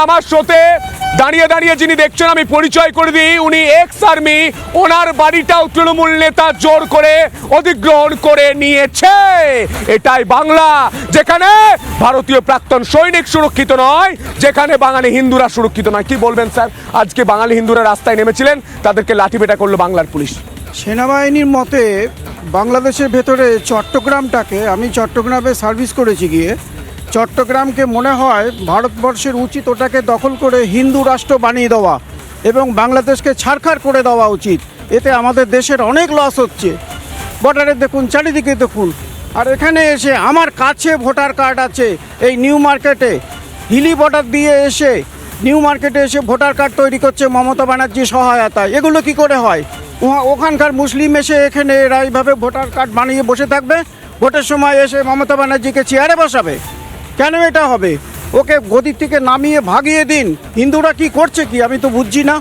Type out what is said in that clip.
আমার শোতে দাঁড়িয়ে দাঁড়িয়ে যিনি দেখছেন আমি পরিচয় করে দিই, উনি এক্স আর্মি। ওনার বাড়িটাও তৃণমূল নেতা জোর করে অধিগ্রহণ করে নিয়েছে। এটাই বাংলা, যেখানে ভারতীয় প্রাক্তন সৈনিক সুরক্ষিত নয়, যেখানে বাঙালি হিন্দুরা সুরক্ষিত নয়। কি বলবেন স্যার? আজকে বাঙালি হিন্দুরা রাস্তায় নেমেছিলেন, তাদেরকে লাঠিপেটা করলো বাংলার পুলিশ। সেনাবাহিনীর মতে বাংলাদেশের ভেতরে চট্টগ্রামটাকে, আমি চট্টগ্রামে সার্ভিস করেছি গিয়ে, চট্টগ্রামকে মনে হয় ভারতবর্ষের উচিত ওটাকে দখল করে হিন্দু রাষ্ট্র বানিয়ে দেওয়া এবং বাংলাদেশকে ছাড়খাড় করে দেওয়া উচিত। এতে আমাদের দেশের অনেক লস হচ্ছে। বর্ডারে দেখুন, চারিদিকে দেখুন। আর এখানে এসে আমার কাছে ভোটার কার্ড আছে, এই নিউ মার্কেটে হিলি বর্ডার দিয়ে এসে নিউ মার্কেটে এসে ভোটার কার্ড তৈরি করছে মমতা ব্যানার্জির সহায়তায়। এগুলো কি করে হয়? ওখানকার মুসলিম এসে এখানে এরা এইভাবে ভোটার কার্ড বানিয়ে বসে থাকবে, ভোটের সময় এসে মমতা ব্যানার্জিকে চেয়ারে বসাবে? কেন এটা হবে? ওকে গদি থেকে নামিয়ে ভাগিয়ে দিন। হিন্দুরা কি করছে কি আমি তো বুঝছি না।